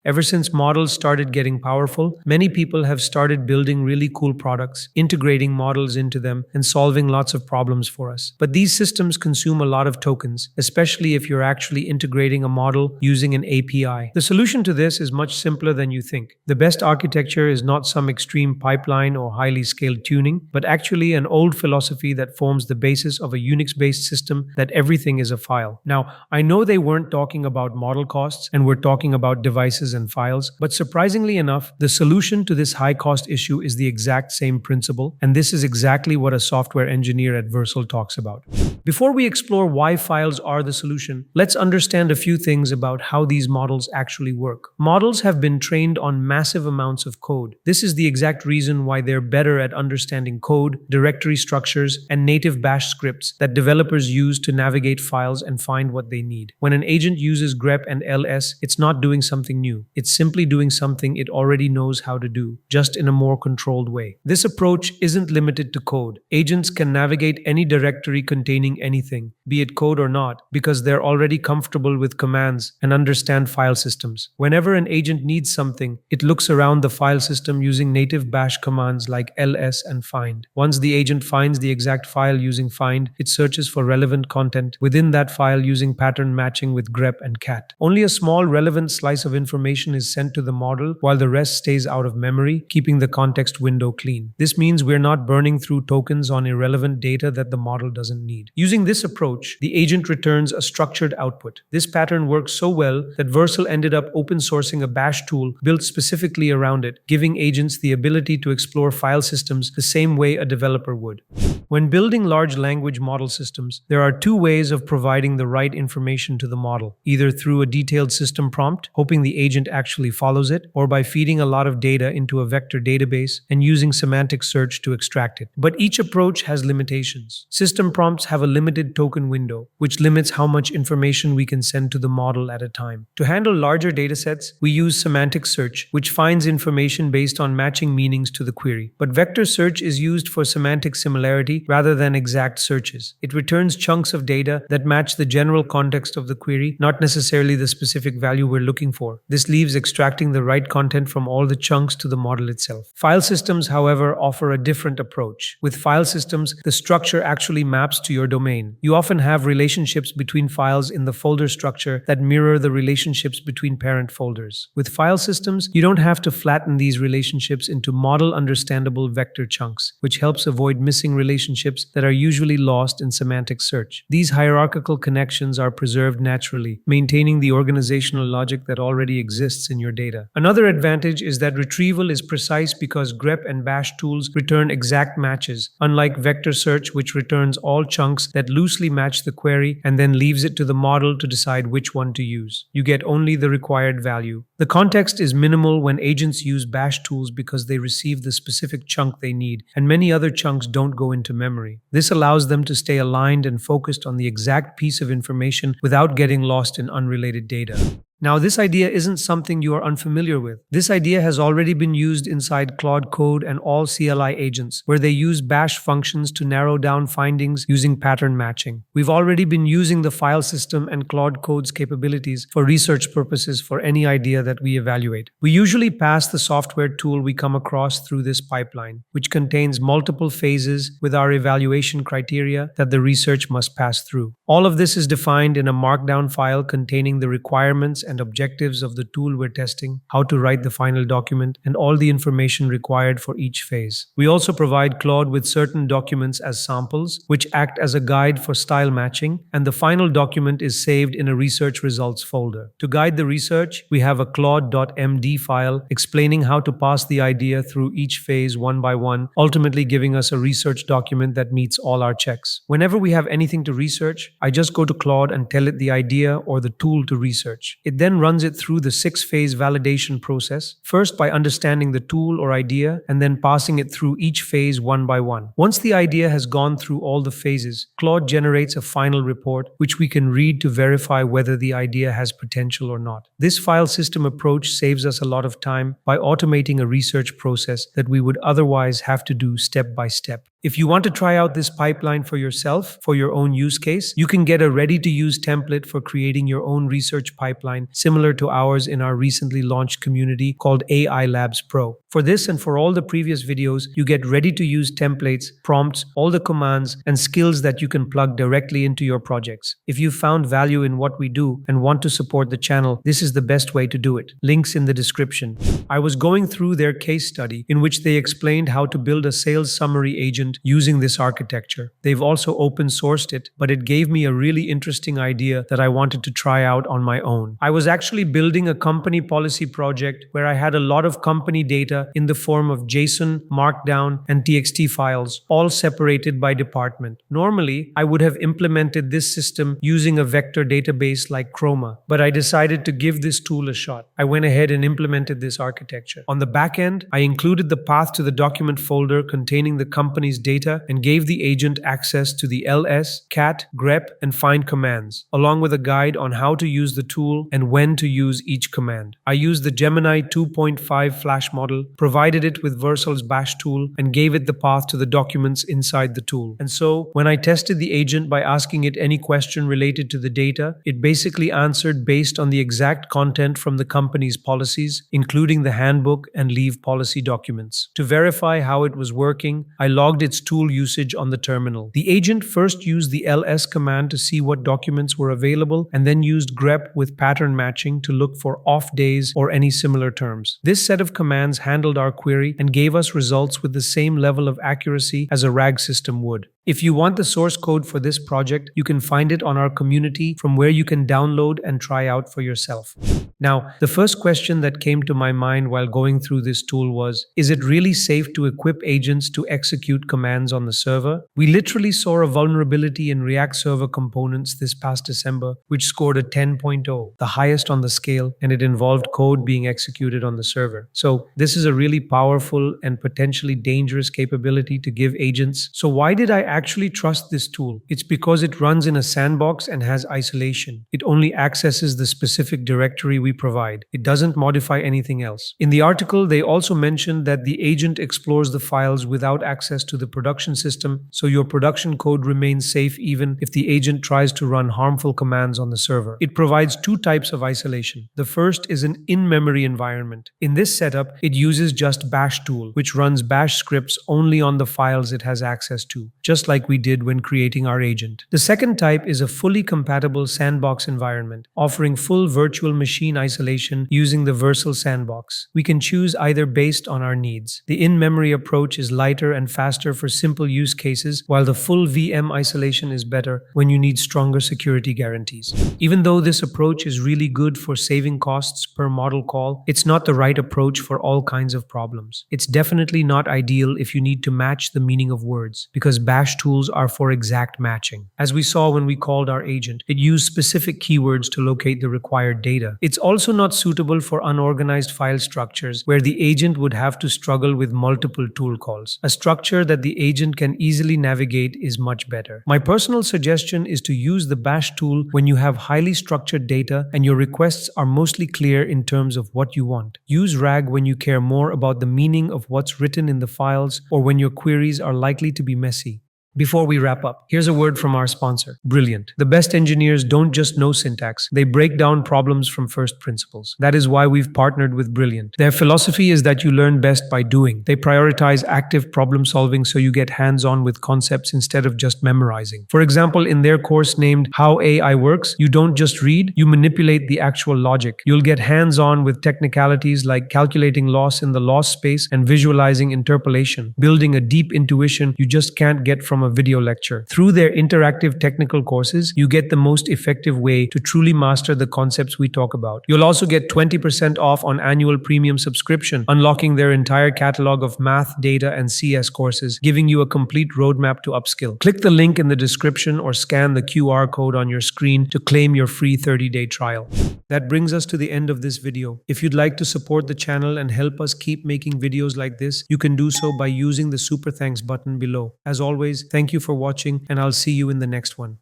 Ever since models started getting powerful, many people have started building really cool products, integrating models into them, and solving lots of problems for us. But these systems consume a lot of tokens, especially if you're actually integrating a model using an API. The solution to this is much simpler than you think. The best architecture is not some extreme pipeline or highly scaled tuning, but actually an old philosophy that forms the basis of a Unix-based system that everything is a file. Now, I know they weren't talking about model costs and we're talking about devices and files, but surprisingly enough, the solution to this high-cost issue is the exact same principle, and this is exactly what a software engineer at Vercel talks about. Before we explore why files are the solution, let's understand a few things about how these models actually work. Models have been trained on massive amounts of code. This is the exact reason why they're better at understanding code, directory structures, and native bash scripts that developers use to navigate files and find what they need. When an agent uses grep and ls, it's not doing something new. It's simply doing something it already knows how to do, just in a more controlled way. This approach isn't limited to code. Agents can navigate any directory containing anything, be it code or not, because they're already comfortable with commands and understand file systems. Whenever an agent needs something, it looks around the file system using native bash commands like ls and find. Once the agent finds the exact file using find, it searches for relevant content within that file using pattern matching with grep and cat. Only a small relevant slice of information is sent to the model while the rest stays out of memory, keeping the context window clean. This means we're not burning through tokens on irrelevant data that the model doesn't need. Using this approach, the agent returns a structured output. This pattern works so well that Vercel ended up open sourcing a bash tool built specifically around it, giving agents the ability to explore file systems the same way a developer would. When building large language model systems, there are two ways of providing the right information to the model, either through a detailed system prompt, hoping the agent actually follows it, or by feeding a lot of data into a vector database and using semantic search to extract it. But each approach has limitations. System prompts have a limited token window, which limits how much information we can send to the model at a time. To handle larger datasets, we use semantic search, which finds information based on matching meanings to the query. But vector search is used for semantic similarity rather than exact searches. It returns chunks of data that match the general context of the query, not necessarily the specific value we're looking for. This leaves extracting the right content from all the chunks to the model itself. File systems, however, offer a different approach. With file systems, the structure actually maps to your domain. You often have relationships between files in the folder structure that mirror the relationships between parent folders. With file systems, you don't have to flatten these relationships into model-understandable vector chunks, which helps avoid missing relationships that are usually lost in semantic search. These hierarchical connections are preserved naturally, maintaining the organizational logic that already exists in your data. Another advantage is that retrieval is precise because grep and bash tools return exact matches, unlike vector search, which returns all chunks that loosely match the query and then leaves it to the model to decide which one to use. You get only the required value. The context is minimal when agents use bash tools because they receive the specific chunk they need, and many other chunks don't go into memory. This allows them to stay aligned and focused on the exact piece of information without getting lost in unrelated data. Now, this idea isn't something you are unfamiliar with. This idea has already been used inside Claude Code and all CLI agents, where they use bash functions to narrow down findings using pattern matching. We've already been using the file system and Claude Code's capabilities for research purposes for any idea that we evaluate. We usually pass the software tool we come across through this pipeline, which contains multiple phases with our evaluation criteria that the research must pass through. All of this is defined in a markdown file containing the requirements and objectives of the tool we're testing, how to write the final document, and all the information required for each phase. We also provide Claude with certain documents as samples, which act as a guide for style matching, and the final document is saved in a research results folder. To guide the research, we have a claude.md file explaining how to pass the idea through each phase one by one, ultimately giving us a research document that meets all our checks. Whenever we have anything to research, I just go to Claude and tell it the idea or the tool to research. It then runs it through the 6-phase validation process, first by understanding the tool or idea, and then passing it through each phase one by one. Once the idea has gone through all the phases, Claude generates a final report, which we can read to verify whether the idea has potential or not. This file system approach saves us a lot of time by automating a research process that we would otherwise have to do step by step. If you want to try out this pipeline for yourself, for your own use case, you can get a ready-to-use template for creating your own research pipeline similar to ours in our recently launched community called AI Labs Pro. For this and for all the previous videos, you get ready-to-use templates, prompts, all the commands, and skills that you can plug directly into your projects. If you found value in what we do and want to support the channel, this is the best way to do it. Links in the description. I was going through their case study in which they explained how to build a sales summary agent using this architecture. They've also open sourced it, but it gave me a really interesting idea that I wanted to try out on my own. I was actually building a company policy project where I had a lot of company data in the form of JSON, Markdown, and TXT files, all separated by department. Normally, I would have implemented this system using a vector database like Chroma, but I decided to give this tool a shot. I went ahead and implemented this architecture. On the back end, I included the path to the document folder containing the company's data and gave the agent access to the ls, cat, grep, and find commands, along with a guide on how to use the tool and when to use each command. I used the Gemini 2.5 Flash model, provided it with Vercel's bash tool, and gave it the path to the documents inside the tool. And so, when I tested the agent by asking it any question related to the data, it basically answered based on the exact content from the company's policies, including the handbook and leave policy documents. To verify how it was working, I logged its tool usage on the terminal. The agent first used the ls command to see what documents were available and then used grep with pattern matching to look for off days or any similar terms. This set of commands handled our query and gave us results with the same level of accuracy as a RAG system would. If you want the source code for this project, you can find it on our community from where you can download and try out for yourself. Now, the first question that came to my mind while going through this tool was, is it really safe to equip agents to execute commands on the server? We literally saw a vulnerability in React Server components this past December, which scored a 10.0, the highest on the scale, and it involved code being executed on the server. So this is a really powerful and potentially dangerous capability to give agents. So why did I actually trust this tool? It's because it runs in a sandbox and has isolation. It only accesses the specific directory we provide. It doesn't modify anything else. In the article, they also mentioned that the agent explores the files without access to the production system, so your production code remains safe even if the agent tries to run harmful commands on the server. It provides two types of isolation. The first is an in-memory environment. In this setup, it uses just bash tool, which runs bash scripts only on the files it has access to, just like we did when creating our agent. The second type is a fully compatible sandbox environment, offering full virtual machine isolation using the Vercel sandbox. We can choose either based on our needs. The in-memory approach is lighter and faster for simple use cases, while the full VM isolation is better when you need stronger security guarantees. Even though this approach is really good for saving costs per model call, it's not the right approach for all kinds of problems. It's definitely not ideal if you need to match the meaning of words, because bash tools are for exact matching. As we saw when we called our agent, it used specific keywords to locate the required data. It's also not suitable for unorganized file structures where the agent would have to struggle with multiple tool calls. A structure that the agent can easily navigate is much better. My personal suggestion is to use the bash tool when you have highly structured data and your requests are mostly clear in terms of what you want. Use RAG when you care more about the meaning of what's written in the files or when your queries are likely to be messy. Before we wrap up, here's a word from our sponsor, Brilliant. The best engineers don't just know syntax, they break down problems from first principles. That is why we've partnered with Brilliant. Their philosophy is that you learn best by doing. They prioritize active problem solving so you get hands-on with concepts instead of just memorizing. For example, in their course named How AI Works, you don't just read, you manipulate the actual logic. You'll get hands-on with technicalities like calculating loss in the loss space and visualizing interpolation, building a deep intuition you just can't get from a video lecture. Through their interactive technical courses, you get the most effective way to truly master the concepts we talk about. You'll also get 20% off on annual premium subscription, unlocking their entire catalog of math, data, and CS courses, giving you a complete roadmap to upskill. Click the link in the description or scan the QR code on your screen to claim your free 30-day trial. That brings us to the end of this video. If you'd like to support the channel and help us keep making videos like this, you can do so by using the super thanks button below. As always, thank you for watching, and I'll see you in the next one.